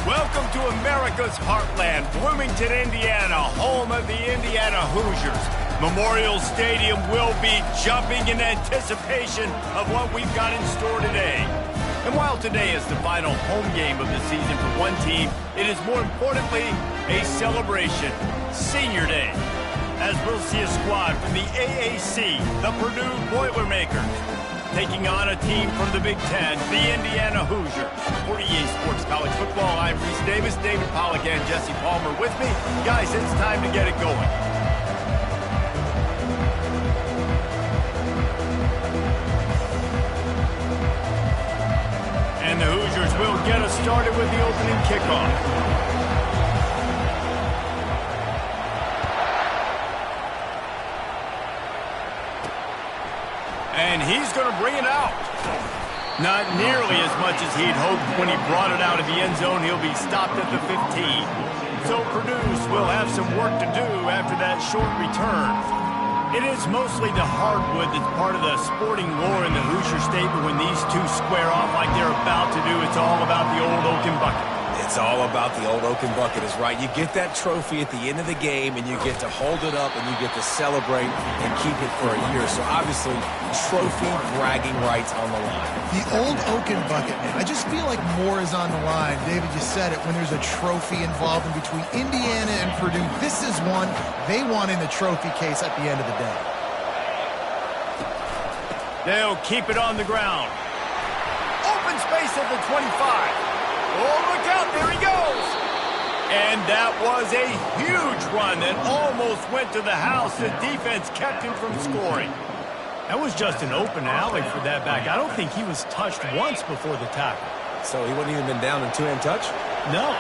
Welcome to America's heartland, Bloomington, Indiana, home of the Indiana Hoosiers. Memorial Stadium will be jumping in anticipation of what we've got in store today. And while today is the final home game of the season for one team, it is more importantly a celebration, Senior Day, as we'll see a squad from the AAC, the Purdue Boilermakers, taking on a team from the Big Ten, the Indiana Hoosiers. For EA Sports College Football, I'm Reese Davis, David Pollack, and Jesse Palmer with me. Guys, it's time to get it going. And the Hoosiers will get us started with the opening kickoff. And he's going to bring it out. Not nearly as much as he'd hoped when he brought it out of the end zone. He'll be stopped at the 15. So Purdue will have some work to do after that short return. It is mostly the hardwood that's part of the sporting lore in the Hoosier State, but when these two square off like they're about to do, it's all about the old oaken bucket. It's all about the old oaken bucket is right. You get that trophy at the end of the game, and you get to hold it up, and you get to celebrate and keep it for a year. So obviously, trophy bragging rights on the line. The old oaken bucket, man. I just feel like more is on the line. David, you said it. When there's a trophy involved in between Indiana and Purdue, this is one they want in the trophy case at the end of the day. They'll keep it on the ground. Open space at the 25. Oh, look out, there he goes! And that was a huge run that almost went to the house. The defense kept him from scoring. That was just an open alley for that back. I don't think he was touched once before the tackle. So he wouldn't even been down in two-hand touch? No.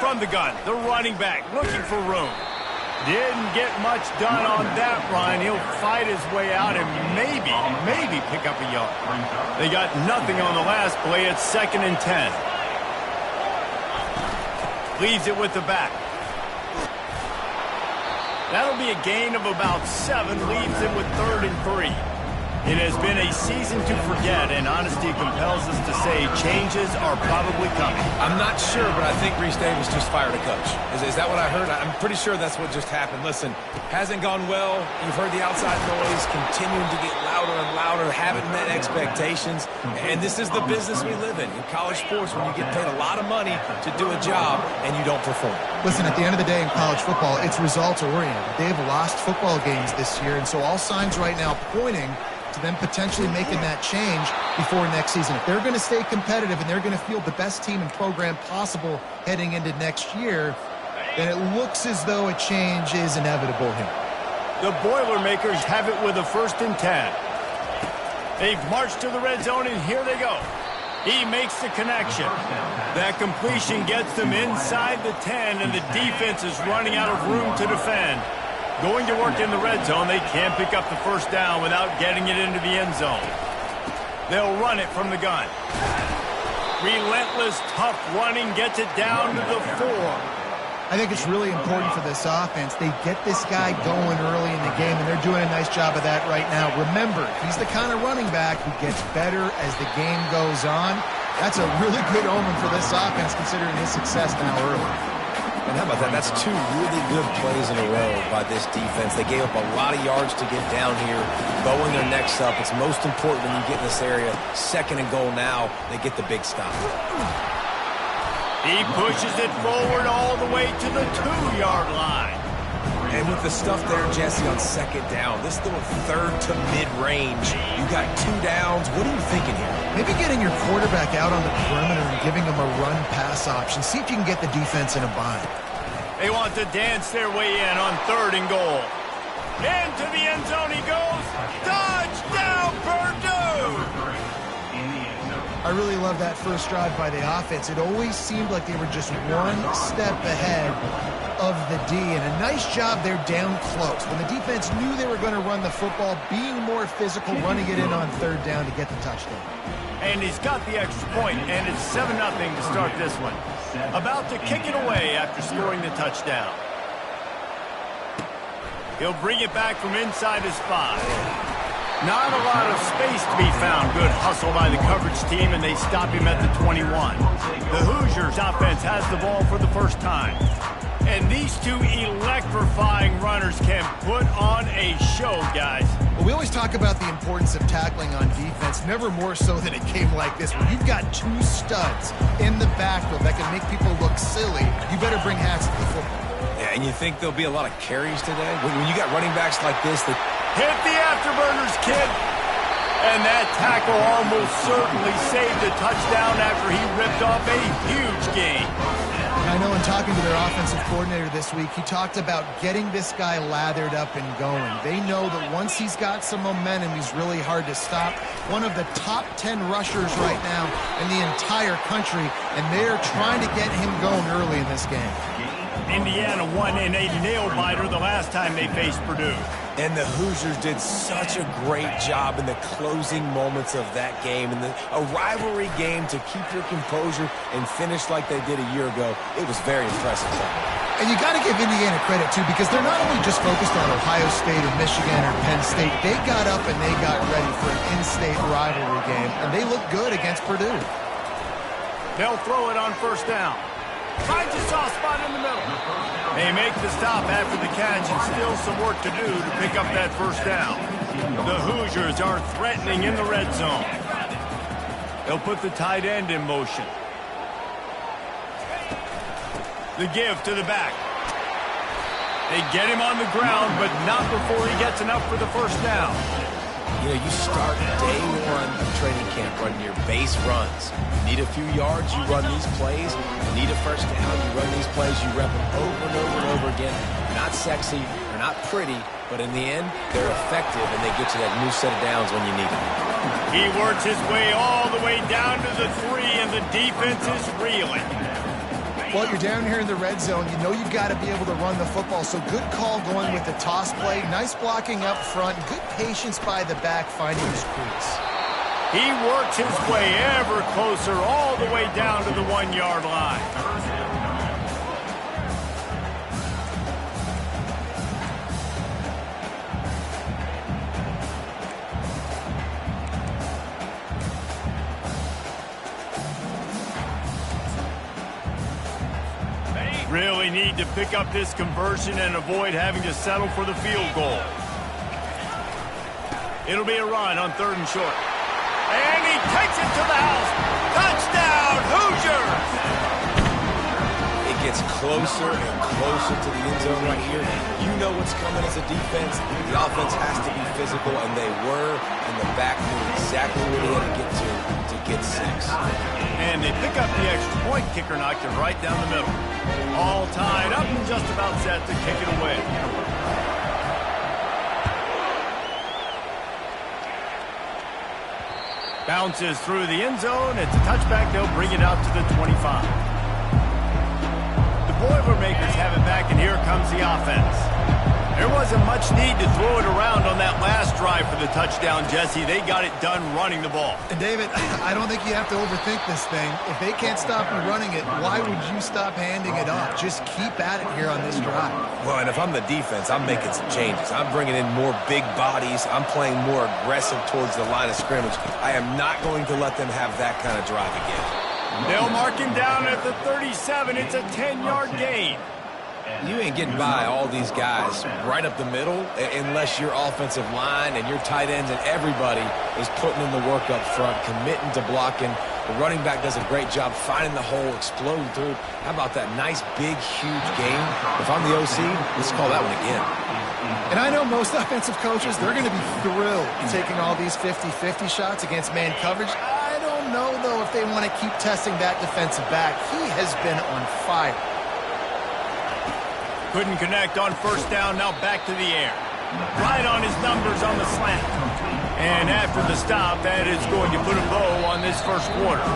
From the gun, the running back looking for room. Didn't get much done on that run. He'll fight his way out and maybe pick up a yard. They got nothing on the last play. It's 2nd and 10. Leaves it with the back. That'll be a gain of about 7. Leaves him with 3rd and 3. It has been a season to forget, and honesty compels us to say changes are probably coming. I'm not sure, but I think Reese Davis just fired a coach. Is that what I heard? I'm pretty sure that's what just happened. Listen, hasn't gone well. You've heard the outside noise, continuing to get louder and louder, haven't met expectations, and this is the business we live in college sports, when you get paid a lot of money to do a job and you don't perform. Listen, at the end of the day in college football, it's results-oriented. They've lost football games this year, and so all signs right now pointing to them potentially making that change before next season. If they're going to stay competitive and they're going to field the best team and program possible heading into next year, then it looks as though a change is inevitable here. The Boilermakers have it with a 1st and 10. They've marched to the red zone, and here they go. He makes the connection. That completion gets them inside the 10, and the defense is running out of room to defend. Going to work in the red zone, they can't pick up the 1st down without getting it into the end zone. They'll run it from the gun. Relentless, tough running gets it down to the 4. I think it's really important for this offense. They get this guy going early in the game, and they're doing a nice job of that right now. Remember, he's the kind of running back who gets better as the game goes on. That's a really good omen for this offense, considering his success now early. And how about that? That's 2 really good plays in a row by this defense. They gave up a lot of yards to get down here, bowing their necks up. It's most important when you get in this area. 2nd and goal now. They get the big stop. He pushes it forward all the way to the 2-yard line. And with the stuff there, Jesse, on 2nd down, this little 3rd to mid-range, you got 2 downs. What are you thinking here? Maybe getting your quarterback out on the perimeter and giving him a run-pass option. See if you can get the defense in a bind. They want to dance their way in on 3rd and goal. Into the end zone he goes. Touchdown, Purdue! I really love that first drive by the offense. It always seemed like they were just one step ahead of the D, and a nice job there down close. When the defense knew they were going to run the football, being more physical, running it in on 3rd down to get the touchdown. And he's got the extra point, and it's 7-0 to start this one. About to kick it away after scoring the touchdown. He'll bring it back from inside his 5. Not a lot of space to be found. Good hustle by the coverage team, and they stop him at the 21. The Hoosiers offense has the ball for the first time. And these two electrifying runners can put on a show, guys. Well, we always talk about the importance of tackling on defense, never more so than a game like this, where you've got two studs in the backfield that can make people look silly. You better bring hats to the football. Yeah, and you think there'll be a lot of carries today? When you got running backs like this that... Hit the afterburners, kid. And that tackle almost certainly saved a touchdown after he ripped off a huge gain. I know in talking to their offensive coordinator this week, he talked about getting this guy lathered up and going. They know that once he's got some momentum, he's really hard to stop. One of the top 10 rushers right now in the entire country, and they're trying to get him going early in this game. Indiana won in a nail-biter the last time they faced Purdue. And the Hoosiers did such a great job in the closing moments of that game. And a rivalry game to keep your composure and finish like they did a year ago. It was very impressive. And you got to give Indiana credit, too, because they're not only just focused on Ohio State or Michigan or Penn State. They got up and they got ready for an in-state rivalry game, and they look good against Purdue. They'll throw it on first down. Finds a soft spot in the middle. They make the stop after the catch, and still some work to do to pick up that first down. The Hoosiers are threatening in the red zone. They'll put the tight end in motion. The give to the back. They get him on the ground, but not before he gets enough for the first down. You know, you start day one of training camp running your base runs. You need a few yards, you run these plays. You need a first down, you run these plays. You rep them over and over and over again. They're not sexy, they're not pretty, but in the end, they're effective, and they get you that new set of downs when you need them. He works his way all the way down to the 3, and the defense is reeling. Well, you're down here in the red zone. You know you've got to be able to run the football, so good call going with the toss play. Nice blocking up front. Good patience by the back finding his crease. He works his way ever closer all the way down to the 1-yard line. Really need to pick up this conversion and avoid having to settle for the field goal. It'll be a run on 3rd and short. And he takes it to the house. Touchdown, Hoosiers! It gets closer and closer to the end zone right here. You know what's coming as a defense. The offense has to be physical, and they were, and the back knew exactly where they had to get to get 6. And they pick up the extra point. Kicker knocked it right down the middle. All tied up and just about set to kick it away. Bounces through the end zone. It's a touchback. They'll bring it out to the 25. The Boilermakers have it back, and here comes the offense. There wasn't much need to throw it around on that last drive for the touchdown, Jesse. They got it done running the ball. And David, I don't think you have to overthink this thing. If they can't stop you running it, why would you stop handing it off? Just keep at it here on this drive. Well, and if I'm the defense, I'm making some changes. I'm bringing in more big bodies. I'm playing more aggressive towards the line of scrimmage. I am not going to let them have that kind of drive again. They'll mark him down at the 37. It's a 10-yard gain. You ain't getting by all these guys right up the middle unless your offensive line and your tight ends and everybody is putting in the work up front, committing to blocking. The running back does a great job finding the hole, exploding through. How about that nice, big, huge game? If I'm the OC, let's call that one again. And I know most offensive coaches, they're going to be thrilled taking all these 50-50 shots against man coverage. I don't know, though, if they want to keep testing that defensive back. He has been on fire. Couldn't connect on first down, now back to the air. Right on his numbers on the slant. And after the stop, that is going to put a bow on this first quarter.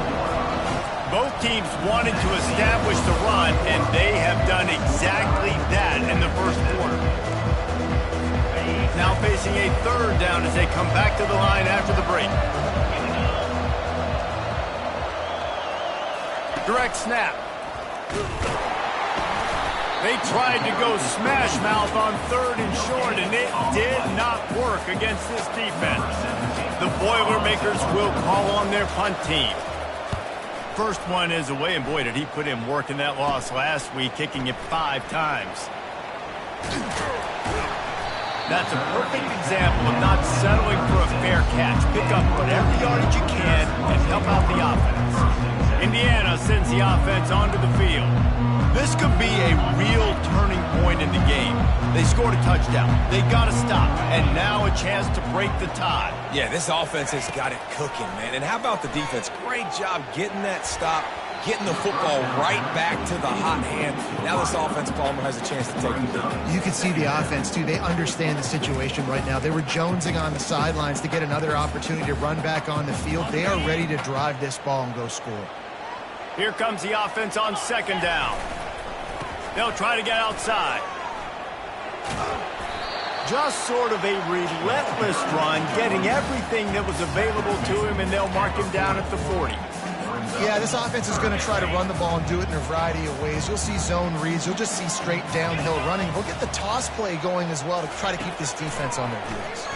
Both teams wanted to establish the run, and they have done exactly that in the first quarter. Now facing a 3rd down as they come back to the line after the break. Direct snap. They tried to go smash mouth on 3rd and short, and it did not work against this defense. The Boilermakers will call on their punt team. First one is away, and boy, did he put in work in that loss last week, kicking it 5 times. That's a perfect example of not settling for a fair catch. Pick up whatever yardage you can and help out the offense. Indiana sends the offense onto the field. This could be a real turning point in the game. They scored a touchdown. They got to stop. And now a chance to break the tie. Yeah, this offense has got it cooking, man. And how about the defense? Great job getting that stop, getting the football right back to the hot hand. Now this offense, Palmer, has a chance to take the lead. You can see the offense, too. They understand the situation right now. They were jonesing on the sidelines to get another opportunity to run back on the field. They are ready to drive this ball and go score. Here comes the offense on 2nd down. They'll try to get outside. Just sort of a relentless run, getting everything that was available to him, and they'll mark him down at the 40. Yeah, this offense is going to try to run the ball and do it in a variety of ways. You'll see zone reads. You'll just see straight downhill running. We'll get the toss play going as well to try to keep this defense on their heels.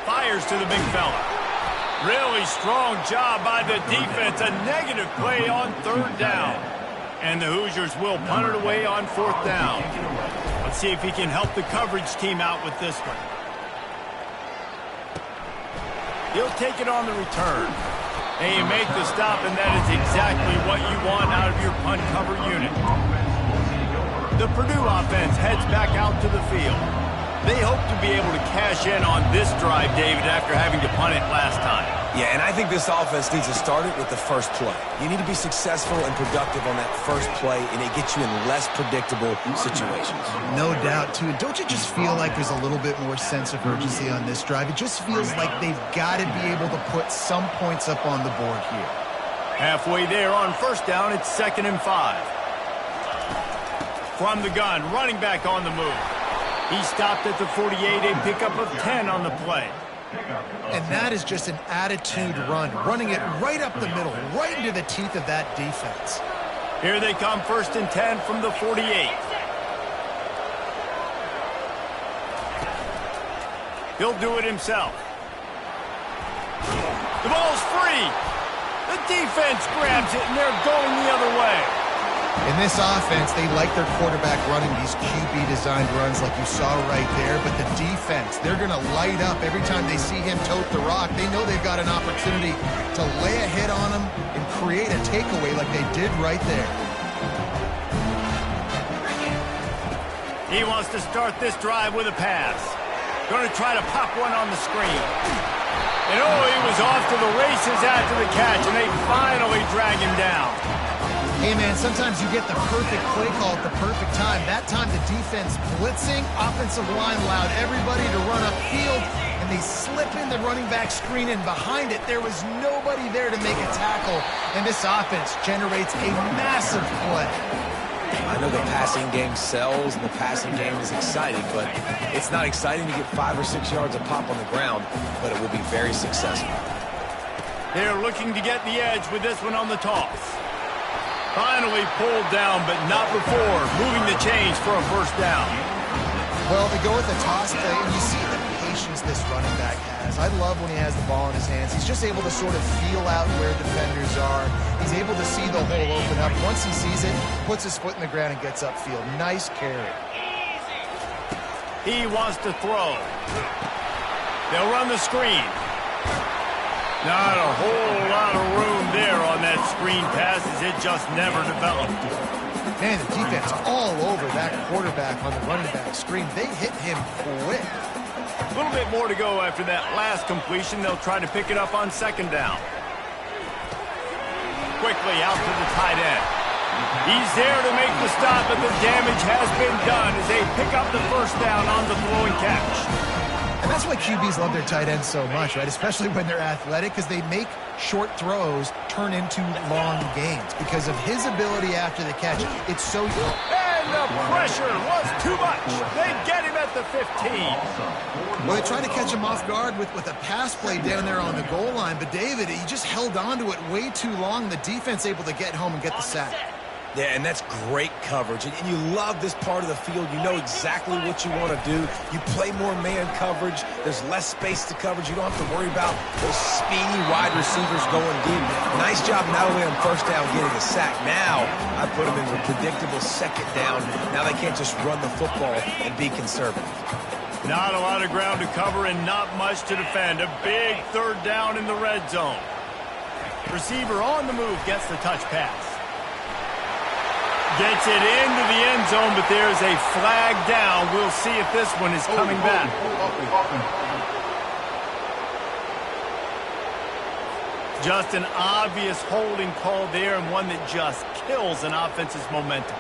Fires to the big fella. Really strong job by the defense. A negative play on 3rd down. And the Hoosiers will punt it away on 4th down. Let's see if he can help the coverage team out with this one. He'll take it on the return. And you make the stop, and that is exactly what you want out of your punt cover unit. The Purdue offense heads back out to the field. They hope to be able to cash in on this drive, David, after having to punt it last time. Yeah, and I think this offense needs to start it with the first play. You need to be successful and productive on that first play, and it gets you in less predictable situations. No doubt, too. Don't you just feel like there's a little bit more sense of urgency on this drive? It just feels like they've got to be able to put some points up on the board here. Halfway there on 1st down, it's 2nd and 5. From the gun, running back on the move. He stopped at the 48, a pickup of 10 on the play. And that is just an attitude run, running it right up the middle, right into the teeth of that defense. Here they come, 1st and 10 from the 48. He'll do it himself. The ball's free. The defense grabs it, and they're going the other way. In this offense, they like their quarterback running these QB-designed runs like you saw right there, but the defense, they're going to light up every time they see him tote the rock. They know they've got an opportunity to lay a hit on him and create a takeaway like they did right there. He wants to start this drive with a pass. Going to try to pop one on the screen. And oh, he was off to the races after the catch, and they finally drag him down. Hey, man, sometimes you get the perfect play call at the perfect time. That time the defense blitzing, offensive line allowed everybody to run upfield, and they slip in the running back screen, and behind it, there was nobody there to make a tackle, and this offense generates a massive play. I know the passing game sells, and the passing game is exciting, but it's not exciting to get 5 or 6 yards of pop on the ground, but it will be very successful. They're looking to get the edge with this one on the toss. Finally pulled down, but not before moving the chains for a 1st down. Well, they go with the toss play, and you see the patience this running back has. I love when he has the ball in his hands. He's just able to sort of feel out where defenders are. He's able to see the hole open up. Once he sees it, puts his foot in the ground and gets upfield. Nice carry. He wants to throw. They'll run the screen. Not a whole lot of room there on that screen pass, as it just never developed. Man, the defense all over that quarterback on the running back screen. They hit him quick. A little bit more to go after that last completion. They'll try to pick it up on 2nd down. Quickly out to the tight end. He's there to make the stop, but the damage has been done as they pick up the 1st down on the throwing catch. And that's why QBs love their tight ends so much, right? Especially when they're athletic, because they make short throws turn into long gains. Because of his ability after the catch, it's so... And the pressure was too much. They get him at the 15. Well, they tried to catch him off guard with a pass play down there on the goal line, but David, he just held on to it way too long. The defense able to get home and get the sack. Yeah, and that's great coverage. And you love this part of the field. You know exactly what you want to do. You play more man coverage. There's less space to coverage. You don't have to worry about those speedy wide receivers going deep. Nice job not only on first down getting a sack. Now I put them in a predictable second down. Now they can't just run the football and be conservative. Not a lot of ground to cover and not much to defend. A big third down in the red zone. Receiver on the move gets the touch pass. Gets it into the end zone, but there's a flag down. We'll see if this one is coming back. Just an obvious holding call there, and one that just kills an offense's momentum.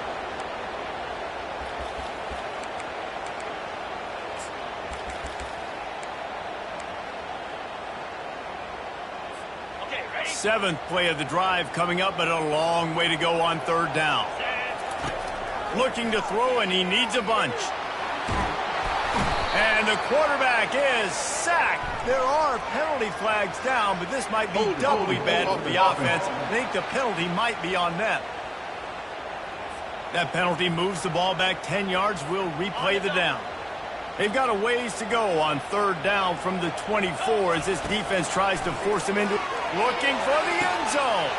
Seventh play of the drive coming up, but a long way to go on third down. Looking to throw, and he needs a bunch. And the quarterback is sacked. There are penalty flags down, but this might be doubly bad for the offense. I think the penalty might be on them. That penalty moves the ball back 10 yards. We'll replay the down. They've got a ways to go on third down from the 24 as this defense tries to force him into looking for the end zone.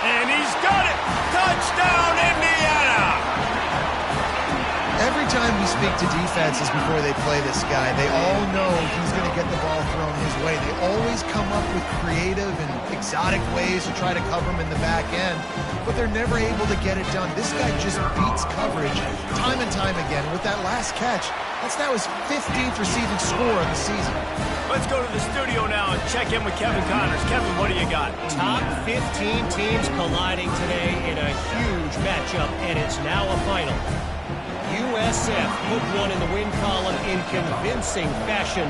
And he's got it. Touchdown, Indiana! Every time we speak to defenses before they play this guy, they all know he's going to get the ball thrown his way. They always come up with creative and exotic ways to try to cover him in the back end, but they're never able to get it done. This guy just beats coverage time and time again. With that last catch, that's now his 15th receiving score of the season. Let's go to the studio now and check in with Kevin Connors. Kevin, what do you got? Top 15 teams colliding today in a huge matchup, and it's now a final. USF put one in the win column in convincing fashion.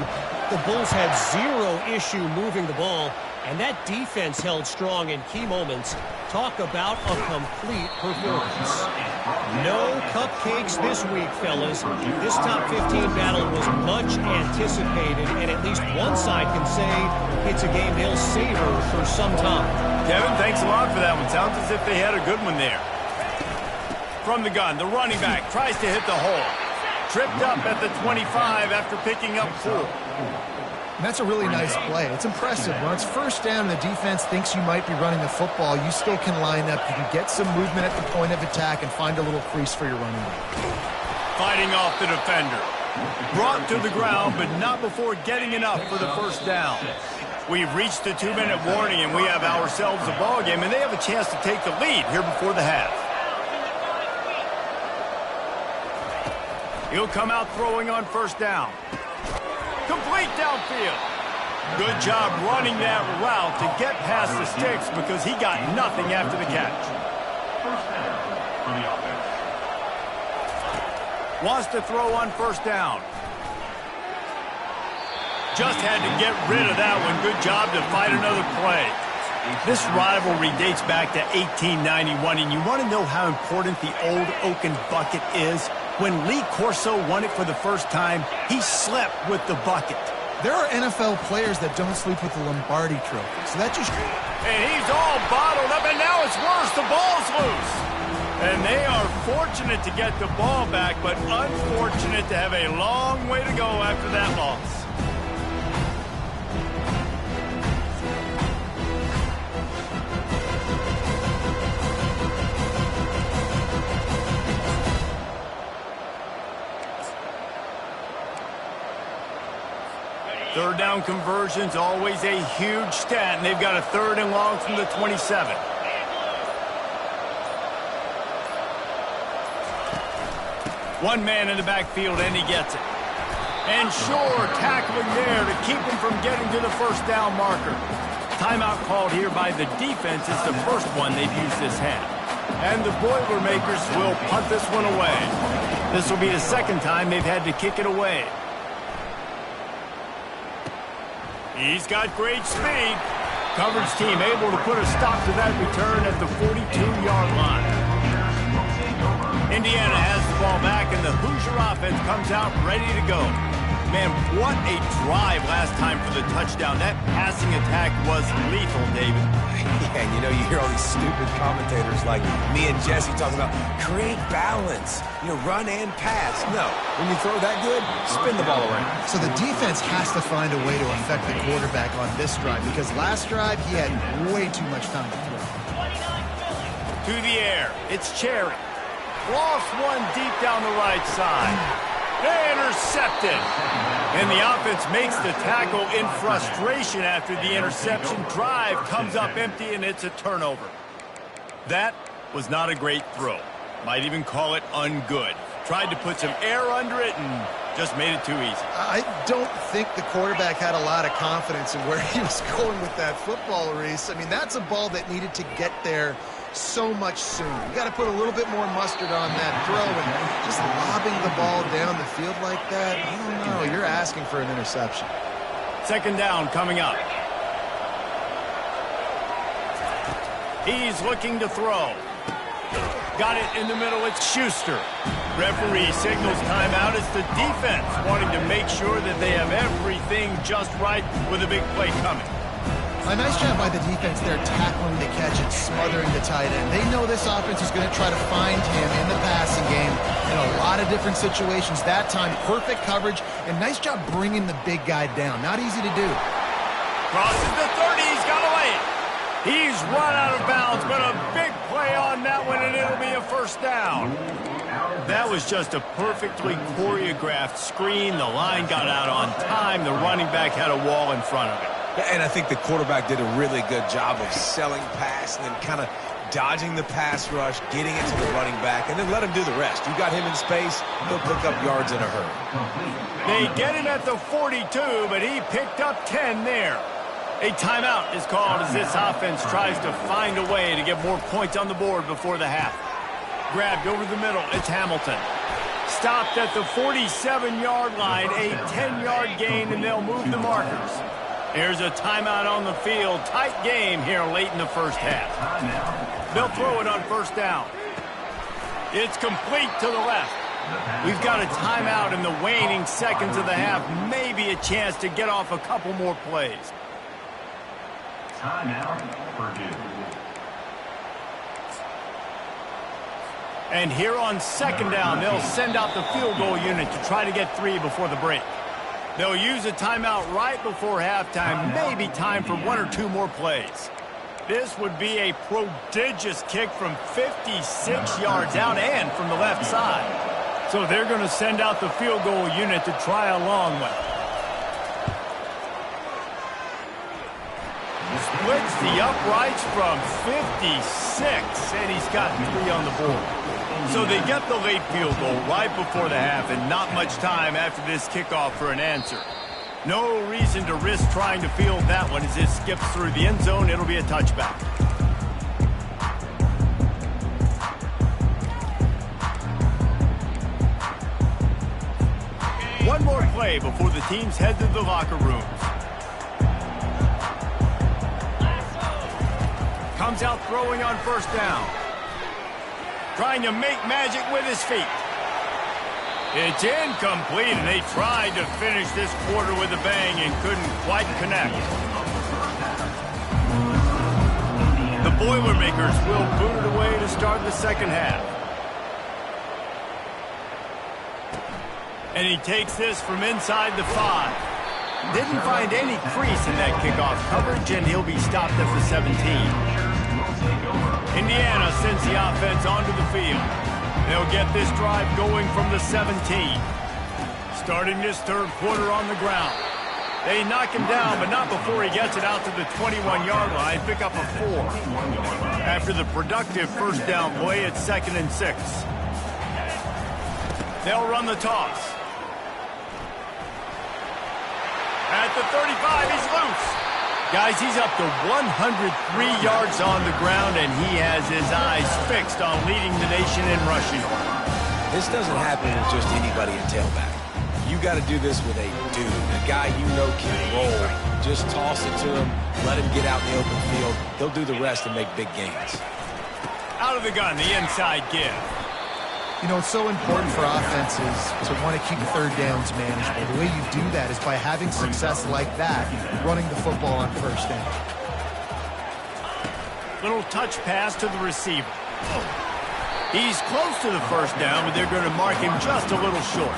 The Bulls had zero issue moving the ball, and that defense held strong in key moments. Talk about a complete performance. No cupcakes this week, fellas. This top 15 battle was much anticipated, and at least one side can say it's a game they'll savor for some time. Kevin, thanks a lot for that one. Sounds as if they had a good one there. From the gun, the running back tries to hit the hole. Tripped up at the 25 after picking up 4. And that's a really nice play. It's impressive. When it's first down and the defense thinks you might be running the football, you still can line up. You can get some movement at the point of attack and find a little crease for your running back. Fighting off the defender. Brought to the ground, but not before getting enough for the first down. We've reached the 2-minute warning, and we have ourselves a ball game, and they have a chance to take the lead here before the half. He'll come out throwing on first down. Complete downfield. Good job running that route to get past the sticks because he got nothing after the catch. Wants to throw on first down. Just had to get rid of that one. Good job to fight another play. This rivalry dates back to 1891, and you want to know how important the old Oaken bucket is? When Lee Corso won it for the first time, he slept with the bucket. There are NFL players that don't sleep with the Lombardi trophy, so that just... And he's all bottled up, and now it's worse. The ball's loose. And they are fortunate to get the ball back, but unfortunate to have a long way to go after that loss. Third down conversions, always a huge stat, and they've got a 3rd and long from the 27. One man in the backfield, and he gets it. And sure, tackling there to keep him from getting to the first down marker. Timeout called here by the defense. It's the first one they've used this half. And the Boilermakers will punt this one away. This will be the second time they've had to kick it away. He's got great speed. Coverage team able to put a stop to that return at the 42-yard line. Indiana has the ball back, and the Hoosier offense comes out ready to go. Man, what a drive last time for the touchdown. That passing attack was lethal, David. Yeah, and you know, you hear all these stupid commentators like me and Jesse talking about create balance, you know, run and pass. No, when you throw that good, spin the ball around. So the defense has to find a way to affect the quarterback on this drive because last drive he had way too much time to throw. To the air, it's Cherry. Lost one deep down the right side. Intercepted. And the offense makes the tackle in frustration after the interception. Drive comes up empty, and it's a turnover. That was not a great throw. Might even call it ungood. Tried to put some air under it and just made it too easy. I don't think the quarterback had a lot of confidence in where he was going with that football, Reese. I mean, that's a ball that needed to get there so much sooner. You got to put a little bit more mustard on that throw, and just lobbing the ball down the field like that, I don't know. You're asking for an interception. Second down coming up. He's looking to throw. Got it in the middle. It's Schuster. Referee signals timeout. It's the defense wanting to make sure that they have everything just right with a big play coming. A nice job by the defense there, tackling the catch and smothering the tight end. They know this offense is going to try to find him in the passing game in a lot of different situations. That time, perfect coverage, and nice job bringing the big guy down. Not easy to do. Crosses the 30. He's got away. He's run out of bounds, but a big play on that one, and it'll be a first down. That was just a perfectly choreographed screen. The line got out on time. The running back had a wall in front of it. And I think the quarterback did a really good job of selling pass and then kind of dodging the pass rush, getting it to the running back, and then let him do the rest. You got him in space, he'll pick up yards in a hurry. They get him at the 42, but he picked up 10 there. A timeout is called as this offense tries to find a way to get more points on the board before the half. Grabbed over the middle, it's Hamilton. Stopped at the 47-yard line, a 10-yard gain, and they'll move the markers. Here's a timeout on the field. Tight game here late in the first half. They'll throw it on first down. It's complete to the left. We've got a timeout in the waning seconds of the half. Maybe a chance to get off a couple more plays. Timeout, Purdue. And here on second down, they'll send out the field goal unit to try to get 3 before the break. They'll use a timeout right before halftime, maybe time for 1 or 2 more plays. This would be a prodigious kick from 56 yards out and from the left side. So they're going to send out the field goal unit to try a long one. Splits the uprights from 56, and he's got 3 on the board. So they get the late field goal right before the half, and not much time after this kickoff for an answer. No reason to risk trying to field that one as it skips through the end zone. It'll be a touchback. One more play before the teams head to the locker rooms. Comes out throwing on first down. Trying to make magic with his feet. It's incomplete, and they tried to finish this quarter with a bang and couldn't quite connect. The Boilermakers will boot it away to start the second half. And he takes this from inside the 5. Didn't find any crease in that kickoff coverage, and he'll be stopped at the 17. Indiana sends the offense onto the field. They'll get this drive going from the 17. Starting this third quarter on the ground. They knock him down, but not before he gets it out to the 21-yard line. Pick up a 4. After the productive first down play, it's 2nd and 6. They'll run the toss. At the 35, he's loose. Guys, he's up to 103 yards on the ground, and he has his eyes fixed on leading the nation in rushing. This doesn't happen with just anybody in tailback. You got to do this with a dude, a guy you know can roll. Just toss it to him, let him get out in the open field. He'll do the rest and make big gains. Out of the gun, the inside give. You know, it's so important for offenses to want to keep third downs manageable. The way you do that is by having success like that, running the football on first down. Little touch pass to the receiver. He's close to the first down, but they're going to mark him just a little short.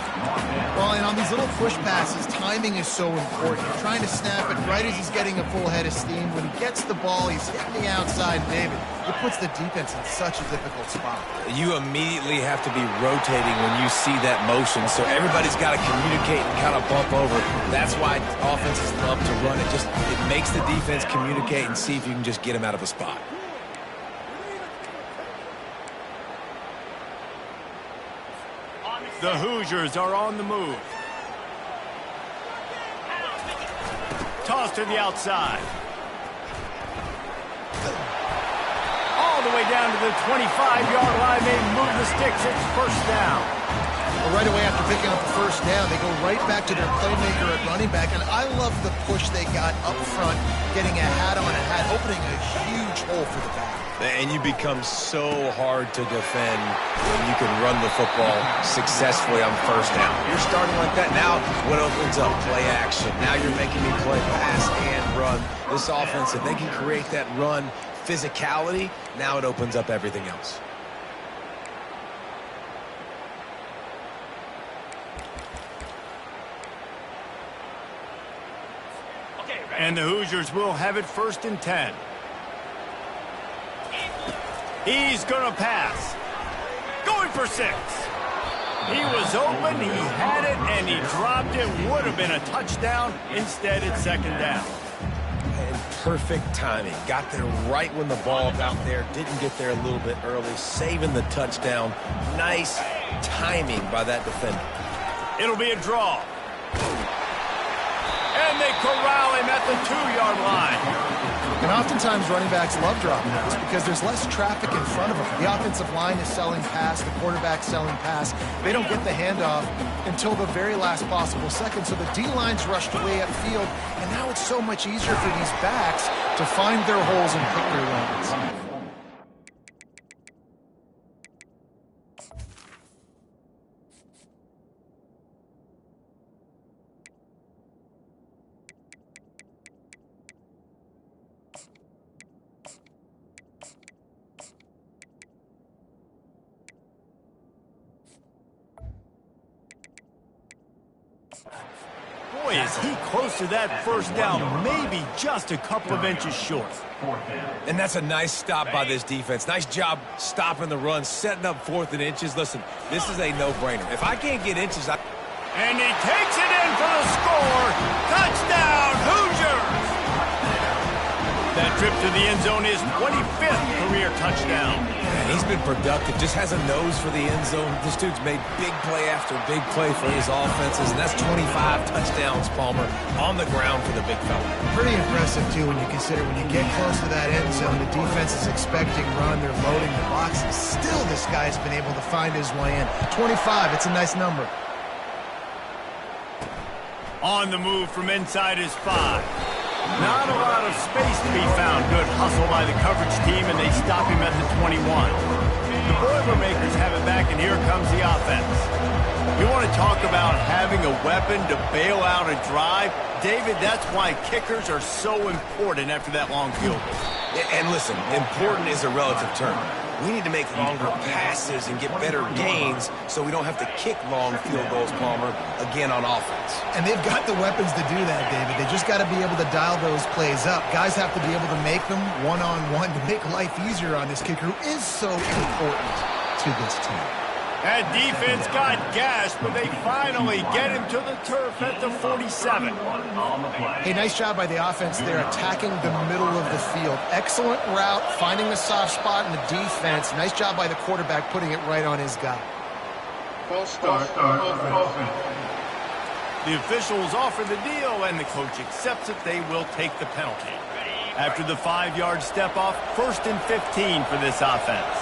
Well, and on these little push passes, timing is so important. You're trying to snap it right as he's getting a full head of steam. When he gets the ball, he's hitting the outside, David. It puts the defense in such a difficult spot. You immediately have to be rotating when you see that motion, so everybody's got to communicate and kind of bump over. That's why offenses love to run it. It makes the defense communicate and see if you can just get him out of a spot. The Hoosiers are on the move. Toss to the outside. All the way down to the 25-yard line. They move the sticks. It's first down. Well, right away after picking up the first down, they go right back to their playmaker at running back. And I love the push they got up front, getting a hat on a hat, opening a huge hole for the back. And you become so hard to defend when you can run the football successfully on first down. You're starting like that. Now what opens up? Play action. Now you're making me play pass and run. This offense, if they can create that run physicality, now it opens up everything else. And the Hoosiers will have it 1st and 10. He's going to pass. Going for 6. He was open, he had it, and he dropped it. Would have been a touchdown. Instead, it's 2nd down. And perfect timing. Got there right when the ball got there. Didn't get there a little bit early. Saving the touchdown. Nice timing by that defender. It'll be a draw. And they corral him at the 2-yard line. And oftentimes running backs love drop routes because there's less traffic in front of them. The offensive line is selling pass, the quarterback's selling pass. They don't get the handoff until the very last possible second. So the D-line's rushed way upfield, and now it's so much easier for these backs to find their holes and pick their lanes. Boy, is he close to that first down, maybe just a couple of inches short. And that's a nice stop by this defense. Nice job stopping the run, setting up 4th and inches. Listen, this is a no-brainer. If I can't get inches, And he takes it in for the score. Touchdown, Hoosiers! That trip to the end zone is 25th career touchdown. Man, he's been productive, just has a nose for the end zone. This dude's made big play after big play for his offenses, and that's 25 touchdowns, Palmer, on the ground for the big fella. Pretty impressive, too, when you consider when you get close to that end zone, the defense is expecting run, they're loading the boxes. Still, this guy's been able to find his way in. 25, it's a nice number. On the move from inside his 5. Not a lot of space to be found. Good hustle by the coverage team, and they stop him at the 21. The Boilermakers have it back, and here comes the offense. You want to talk about having a weapon to bail out a drive? David, that's why kickers are so important after that long field goal. And listen, important is a relative term. We need to make longer passes and get better gains so we don't have to kick long field goals, Palmer, again on offense. And they've got the weapons to do that, David. They just got to be able to dial those plays up. Guys have to be able to make them one-on-one to make life easier on this kicker who is so important to this team. That defense got gashed, but they finally get him to the turf at the 47. Hey, nice job by the offense there, attacking the middle of the field. Excellent route, finding the soft spot in the defense. Nice job by the quarterback putting it right on his guy. False start. Offense. The officials offer the deal, and the coach accepts it. They will take the penalty. After the 5-yard step off, 1st and 15 for this offense.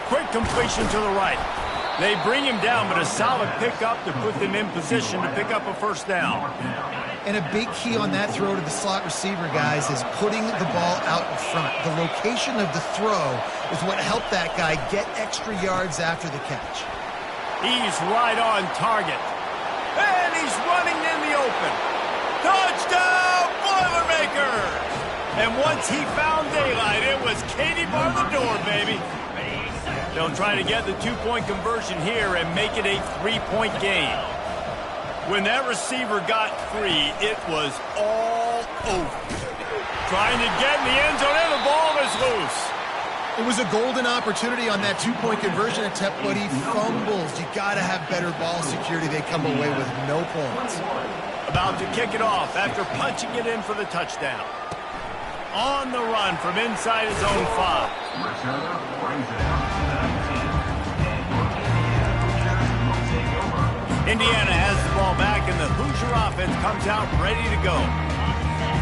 Quick completion to the right. They bring him down, but a solid pickup to put them in position to pick up a first down. And a big key on that throw to the slot receiver, guys, is putting the ball out in front. The location of the throw is what helped that guy get extra yards after the catch. He's right on target. And he's running in the open. Touchdown, Boilermakers! And once he found daylight, it was Katie bar the door, baby. They'll try to get the two-point conversion here and make it a three-point game. When that receiver got free, it was all over. Trying to get in the end zone, and the ball is loose. It was a golden opportunity on that two-point conversion attempt, but he fumbles. You got to have better ball security. They come away with no points. About to kick it off after punching it in for the touchdown. On the run from inside his own 5. Indiana has the ball back, and the Hoosier offense comes out ready to go.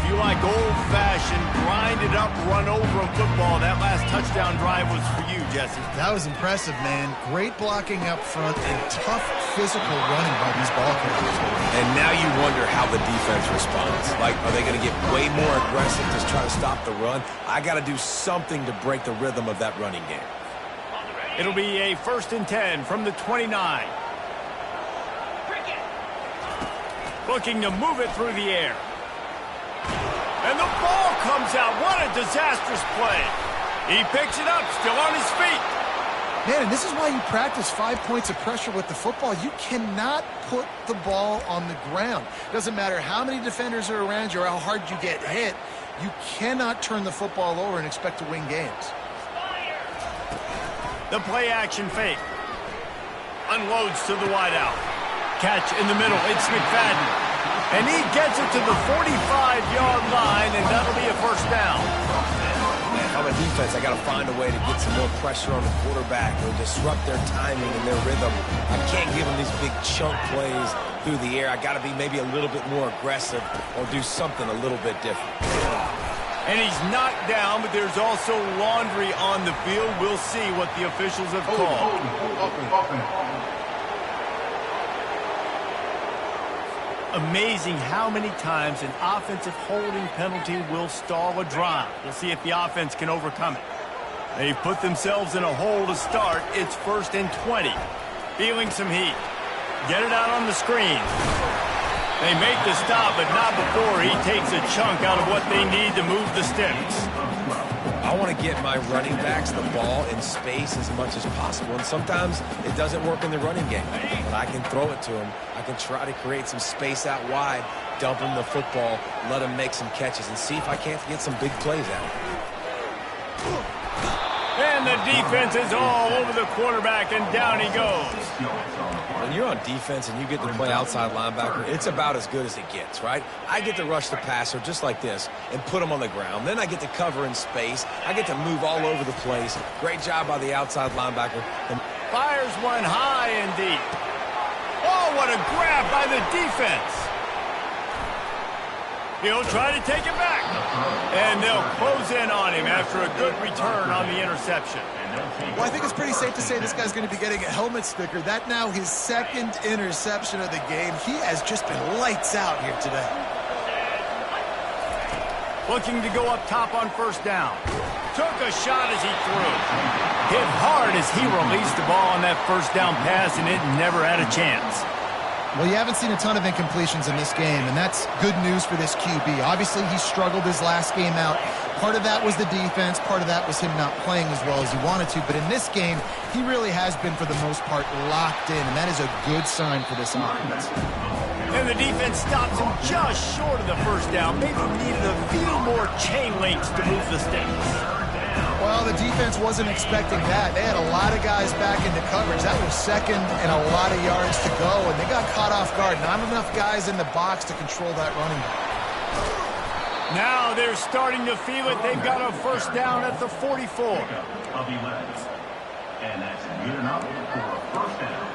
If you like old-fashioned, grind-it-up, run-over football, that last touchdown drive was for you, Jesse. That was impressive, man. Great blocking up front and tough physical running by these ball carriers. And now you wonder how the defense responds. Like, are they going to get way more aggressive to try to stop the run? I got to do something to break the rhythm of that running game. It'll be a 1st and 10 from the 29. Looking to move it through the air. And the ball comes out. What a disastrous play. He picks it up, still on his feet. Man, and this is why you practice 5 points of pressure with the football. You cannot put the ball on the ground. Doesn't matter how many defenders are around you or how hard you get hit. You cannot turn the football over and expect to win games. The play-action fake. Unloads to the wideout. Catch in the middle. It's McFadden. And he gets it to the 45-yard line, and that'll be a first down. Man, if I'm a defense, I got to find a way to get some more pressure on the quarterback or disrupt their timing and their rhythm. I can't give them these big chunk plays through the air. I got to be maybe a little bit more aggressive or do something a little bit different. And he's knocked down, but there's also laundry on the field. We'll see what the officials have called. Amazing how many times an offensive holding penalty will stall a drive. We'll see if the offense can overcome it. They've put themselves in a hole to start. It's 1st and 20. Feeling some heat. Get it out on the screen. They make the stop, but not before he takes a chunk out of what they need to move the sticks. I want to get my running backs the ball in space as much as possible, and sometimes it doesn't work in the running game. But I can throw it to them. I can try to create some space out wide, dump them the football, let them make some catches, and see if I can't get some big plays out of it. And the defense is all over the quarterback, and down he goes. When you're on defense and you get to play outside linebacker, it's about as good as it gets, right? I get to rush the passer just like this and put him on the ground. Then I get to cover in space. I get to move all over the place. Great job by the outside linebacker. And fires one high and deep. Oh, what a grab by the defense. He'll try to take it back. And they'll close in on him after a good return on the interception. Well, I think it's pretty safe to say this guy's going to be getting a helmet sticker. That now his 2nd interception of the game. He has just been lights out here today. Looking to go up top on 1st down. Took a shot as he threw. Hit hard as he released the ball on that 1st down pass, and it never had a chance. Well, you haven't seen a ton of incompletions in this game, and that's good news for this QB. Obviously, he struggled his last game out. Part of that was the defense. Part of that was him not playing as well as he wanted to. But in this game, he really has been, for the most part, locked in, and that is a good sign for this offense. And the defense stops him just short of the 1st down. Maybe needed a few more chain links to move the sticks. Well, the defense wasn't expecting that. They had a lot of guys back into coverage. That was 2nd and a lot of yards to go, and they got caught off guard. Not enough guys in the box to control that running back. Now they're starting to feel it. They've got a 1st down at the 44. And that's good enough for a 1st down.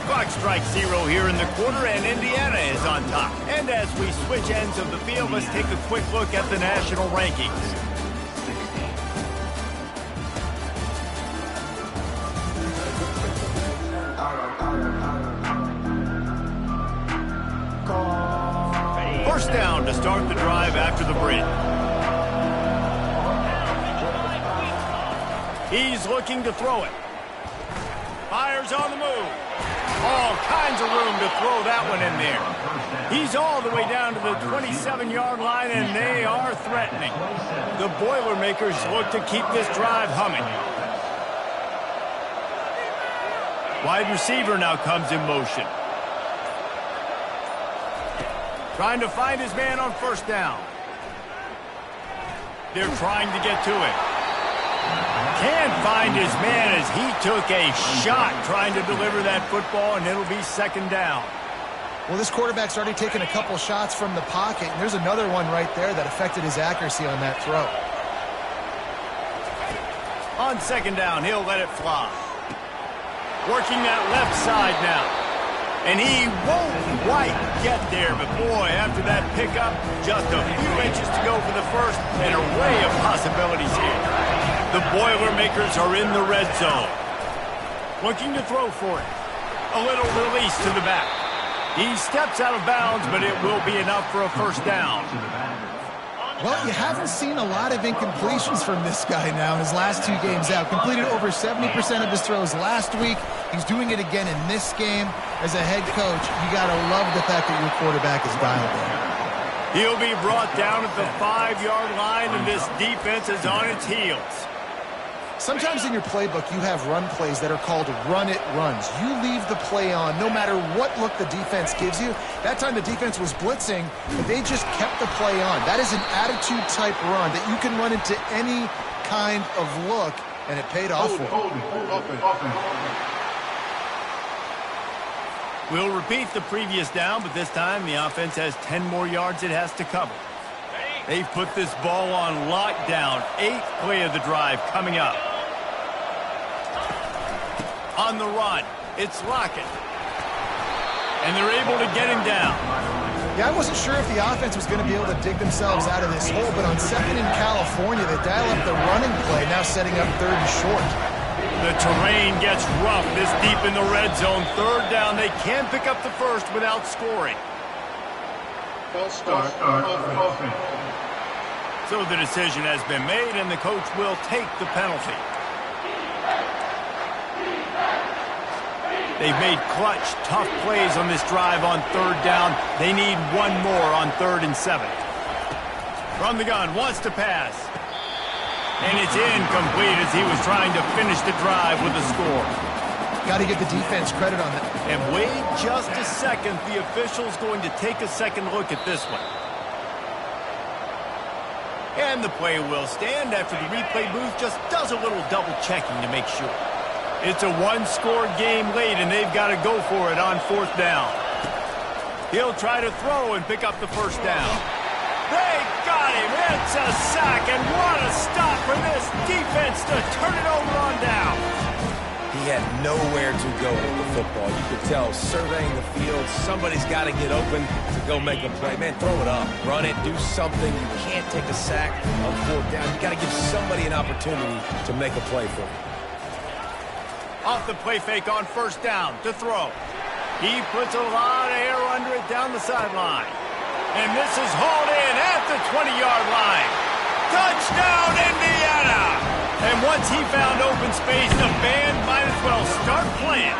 Clock strikes 0 here in the quarter, and Indiana is on top. And as we switch ends of the field, let's take a quick look at the national rankings. First down to start the drive after the break. He's looking to throw it. Fires on the move. All kinds of room to throw that one in there. He's all the way down to the 27-yard line, and they are threatening. The Boilermakers look to keep this drive humming. Wide receiver now comes in motion. Trying to find his man on first down. They're trying to get to it. Can't find his man as he took a shot trying to deliver that football, and it'll be second down. Well, this quarterback's already taken a couple shots from the pocket, and there's another one right there that affected his accuracy on that throw. On second down, he'll let it fly. Working that left side now. And he won't quite get there, but boy, after that pickup, just a few inches to go for the first, an array of possibilities here. The Boilermakers are in the red zone. Looking to throw for it. A little release to the back. He steps out of bounds, but it will be enough for a first down. Well, you haven't seen a lot of incompletions from this guy now in his last 2 games out. Completed over 70% of his throws last week. He's doing it again in this game. As a head coach, you got to love the fact that your quarterback is dialed in. He'll be brought down at the 5-yard line, and this defense is on its heels. Sometimes in your playbook, you have run plays that are called run-it runs. You leave the play on no matter what look the defense gives you. That time the defense was blitzing, but they just kept the play on. That is an attitude-type run that you can run into any kind of look, and it paid off for him. We'll repeat the previous down, but this time the offense has 10 more yards it has to cover. They've put this ball on lockdown. 8th play of the drive coming up. On the run, it's Lockett. And they're able to get him down. Yeah, I wasn't sure if the offense was going to be able to dig themselves out of this hole, but on second in California, they dial up the running play, now setting up third and short. The terrain gets rough this deep in the red zone. Third down, they can pick up the first without scoring. So the decision has been made, and the coach will take the penalty. They've made clutch, tough plays on this drive on third down. They need one more on 3rd and 7. From the gun, wants to pass. And it's incomplete as he was trying to finish the drive with a score. Got to give the defense credit on that. And wait just a second. The official's going to take a second look at this one. And the play will stand after the replay booth just does a little double checking to make sure. It's a one-score game late, and they've got to go for it on 4th down. He'll try to throw and pick up the first down. They got him. It's a sack, and what a stop for this defense to turn it over on down. He had nowhere to go with the football. You could tell, surveying the field, somebody's got to get open to go make a play. Man, throw it up, run it, do something. You can't take a sack on 4th down. You got to give somebody an opportunity to make a play for you. Off the play fake on first down to throw. He puts a lot of air under it down the sideline. And this is hauled in at the 20-yard line. Touchdown, Indiana! And once he found open space, the band might as well start playing.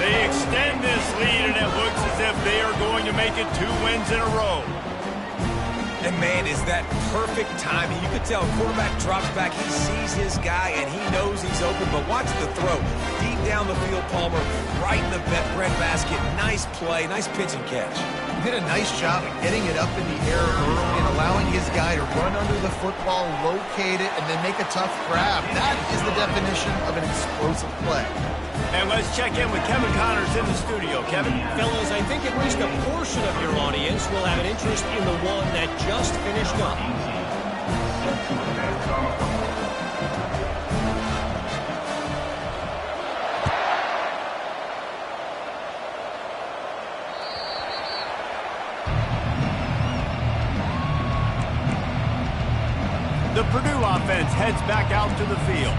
They extend this lead, and it looks as if they are going to make it 2 wins in a row. And, man, is that perfect timing. You could tell quarterback drops back. He sees his guy, and he knows he's open. But watch the throw. Deep down the field, Palmer, right in the breadbasket. Nice play, nice pitch and catch. He did a nice job of getting it up in the air early and allowing his guy to run under the football, locate it, and then make a tough grab. That is the definition of an explosive play. And let's check in with Kevin Connors in the studio. Kevin? Fellas, I think at least a portion of your audience will have an interest in the one that just finished up. The Purdue offense heads back out to the field.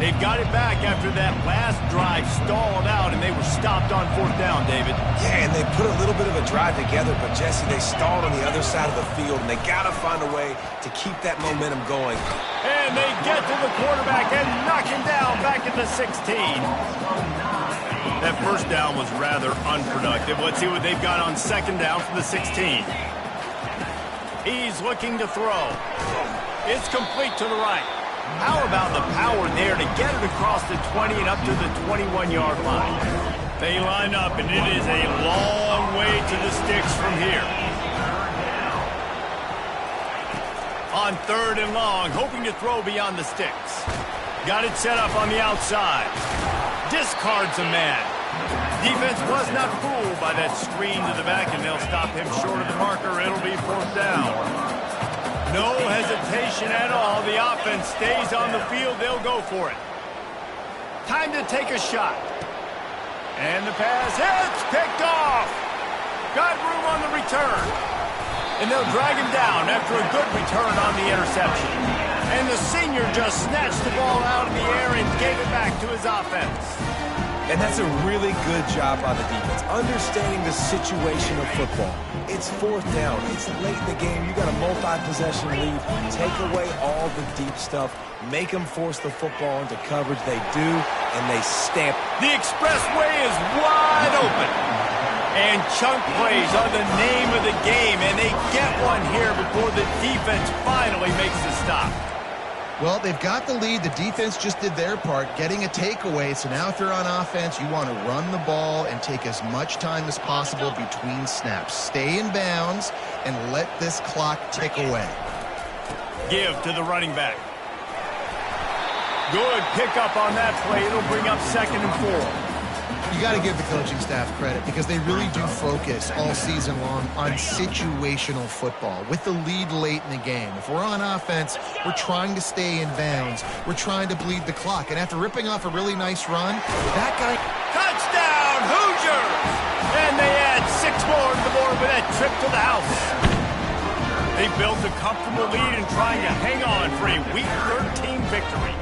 They've got it back after that last drive stalled out, and they were stopped on 4th down, David. Yeah, and they put a little bit of a drive together, but, Jesse, they stalled on the other side of the field, and they got to find a way to keep that momentum going. And they get to the quarterback and knock him down back at the 16. That first down was rather unproductive. Let's see what they've got on 2nd down from the 16. He's looking to throw. It's complete to the right. How about the power there to get it across the 20 and up to the 21-yard line? They line up, and it is a long way to the sticks from here. On 3rd and long, hoping to throw beyond the sticks. Got it set up on the outside. Discards a man. Defense was not fooled by that screen to the back, and they'll stop him short of the marker. It'll be 4th down. No hesitation at all. The offense stays on the field. They'll go for it. Time to take a shot. And the pass hits. Picked off. Got room on the return. And they'll drag him down after a good return on the interception. And the senior just snatched the ball out of the air and gave it back to his offense. And that's a really good job by the defense, understanding the situation of football. It's 4th down. It's late in the game. You got a multi-possession lead. Take away all the deep stuff. Make them force the football into coverage. They do, and they stamp. The expressway is wide open. And chunk plays are the name of the game, and they get one here before the defense finally makes the stop. Well, they've got the lead. The defense just did their part, getting a takeaway. So now if they're on offense, you want to run the ball and take as much time as possible between snaps. Stay in bounds and let this clock tick away. Give to the running back. Good pickup on that play. It'll bring up 2nd and 4. You got to give the coaching staff credit because they really do focus all season long on situational football with the lead late in the game. If we're on offense, we're trying to stay in bounds. We're trying to bleed the clock. And after ripping off a really nice run, that guy... Touchdown, Hoosiers! And they add 6 more to the board with that trip to the house. They built a comfortable lead and trying to hang on for a Week 13 victory.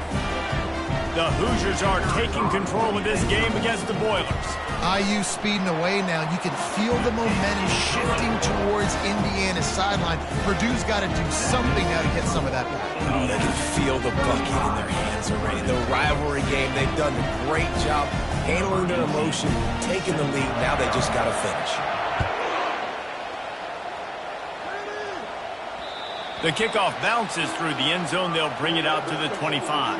The Hoosiers are taking control of this game against the Boilers. IU speeding away now. You can feel the momentum shifting towards Indiana's sideline. Purdue's got to do something now to get some of that back. Oh, they can feel the bucket in their hands already. The rivalry game, they've done a great job handling their emotion, taking the lead. Now they just got to finish. The kickoff bounces through the end zone. They'll bring it out to the 25.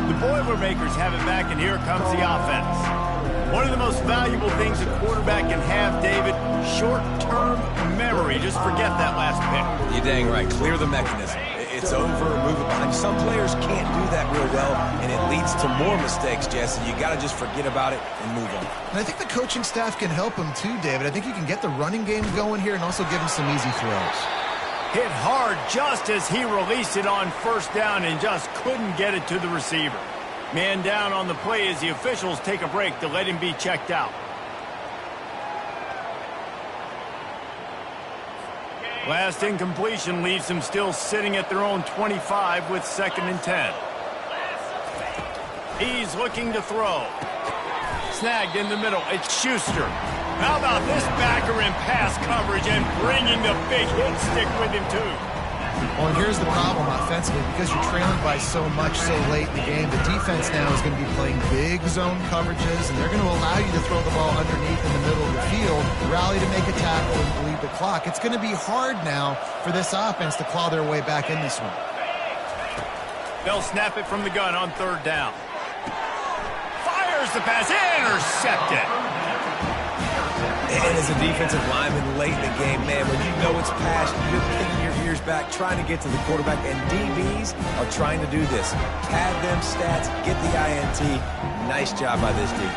The Boilermakers have it back, and here comes the offense. One of the most valuable things a quarterback can have, David, short-term memory. Just forget that last pick. You're dang right. Clear the mechanism. It's over. Move it behind you. Some players can't do that real well, and it leads to more mistakes, Jesse. You got to just forget about it and move on. And I think the coaching staff can help him too, David. I think you can get the running game going here and also give him some easy throws. Hit hard just as he released it on 1st down and just couldn't get it to the receiver. Man down on the play as the officials take a break to let him be checked out. Last incompletion leaves them still sitting at their own 25 with 2nd and 10. He's looking to throw. Snagged in the middle. It's Schuster. How about this backer in pass coverage and bringing the big hit stick with him too? Well, and here's the problem offensively. Because you're trailing by so much so late in the game, the defense now is going to be playing big zone coverages, and they're going to allow you to throw the ball underneath in the middle of the field, rally to make a tackle, and bleed the clock. It's going to be hard now for this offense to claw their way back in this one. They'll snap it from the gun on 3rd down. Fires the pass, intercepted. And as a defensive lineman late in the game, man, when you know it's past, you're picking your ears back, trying to get to the quarterback, and DBs are trying to do this. Pad them stats, get the INT. Nice job by this DB.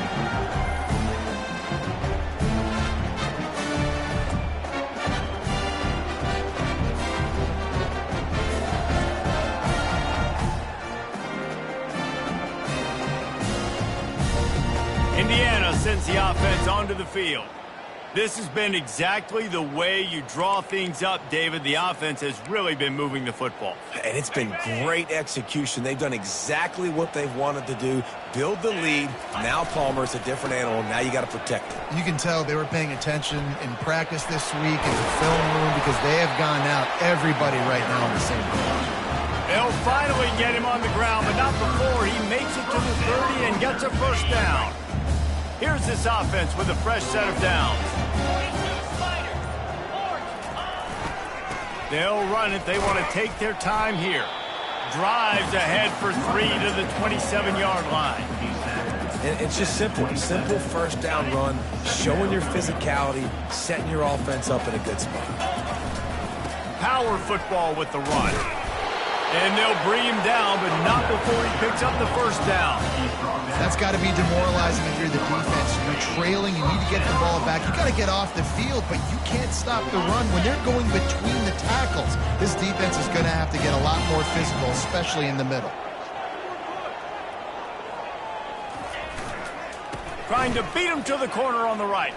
Indiana sends the offense onto the field. This has been exactly the way you draw things up, David. The offense has really been moving the football. And it's been great execution. They've done exactly what they've wanted to do. Build the lead. Now Palmer's a different animal. Now you got to protect it. You can tell they were paying attention in practice this week in the film room because they have gone out everybody right now on the same page. They'll finally get him on the ground, but not before he makes it to the 30 and gets a first down. Here's this offense with a fresh set of downs. They'll run it. They want to take their time here. Drives ahead for 3 to the 27-yard line. And it's just simple. Simple first down run, showing your physicality, setting your offense up in a good spot. Power football with the run. And they'll bring him down, but not before he picks up the first down. That's got to be demoralizing if you're the defense. You're trailing. You need to get the ball back. You got to get off the field, but you can't stop the run. When they're going between the tackles, this defense is going to have to get a lot more physical, especially in the middle. Trying to beat him to the corner on the right.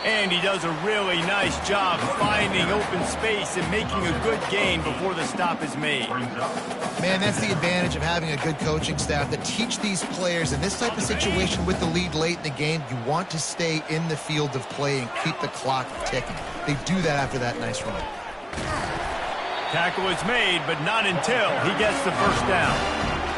And he does a really nice job finding open space and making a good gain before the stop is made. Man, that's the advantage of having a good coaching staff that teach these players in this type of situation with the lead late in the game. You want to stay in the field of play and keep the clock ticking. They do that after that nice run. Tackle is made, but not until he gets the first down.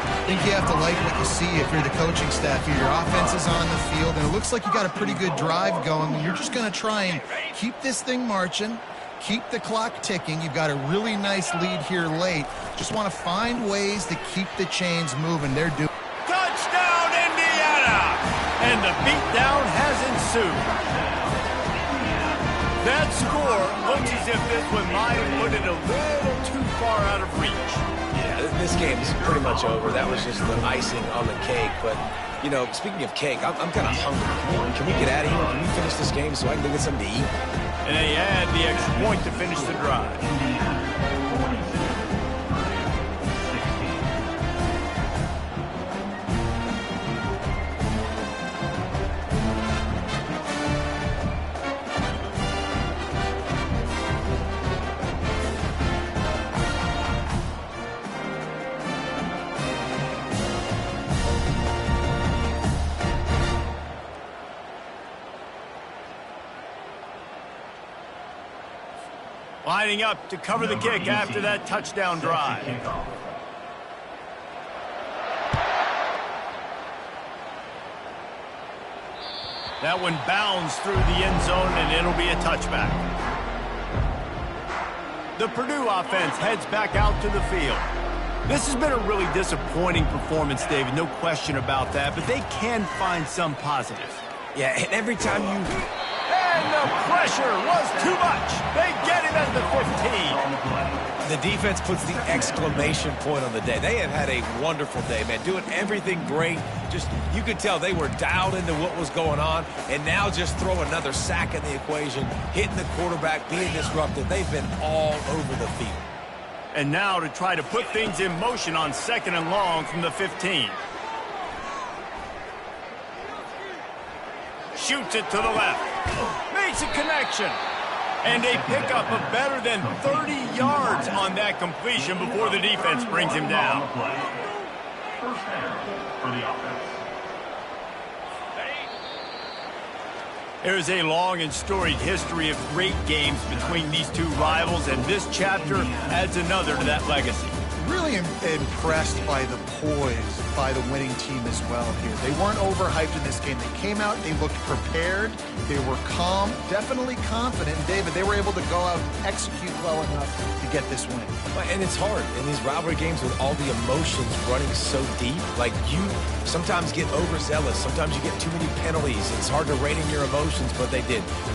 I think you have to like what you see if you're the coaching staff here. Your offense is on the field, and it looks like you got a pretty good drive going. You're just going to try and keep this thing marching, keep the clock ticking. You've got a really nice lead here late. Just want to find ways to keep the chains moving. They're doing. Touchdown, Indiana! And the beatdown has ensued. That score looks as if this one might have put it a little too far out of reach. This game is pretty much over. That was just the icing on the cake. But, you know, speaking of cake, I'm kind of hungry. Can we get out of here? Can we finish this game so I can go get something to eat? And they add the extra point to finish the drive. Lining up to cover the kick after that touchdown drive. That one bounds through the end zone, and it'll be a touchback. The Purdue offense heads back out to the field. This has been a really disappointing performance, David, no question about that, but they can find some positive. Yeah, and every time you... And the pressure was too much. They get him at the 15. The defense puts the exclamation point on the day. They have had a wonderful day, man, doing everything great. Just, you could tell they were dialed into what was going on, and now just throw another sack in the equation, hitting the quarterback, being disruptive. They've been all over the field. And now to try to put things in motion on 2nd and long from the 15. Shoots it to the left. Makes a connection. And a pickup of better than 30 yards on that completion before the defense brings him down. First down for the offense. There's a long and storied history of great games between these two rivals, and this chapter adds another to that legacy. Really impressed by the poise by the winning team as well here. They weren't overhyped in this game. They came out, they looked prepared, they were calm, definitely confident. And David, they were able to go out and execute well enough to get this win. And it's hard in these rivalry games with all the emotions running so deep. Like, you sometimes get overzealous. Sometimes you get too many penalties. It's hard to rein in your emotions, but they did.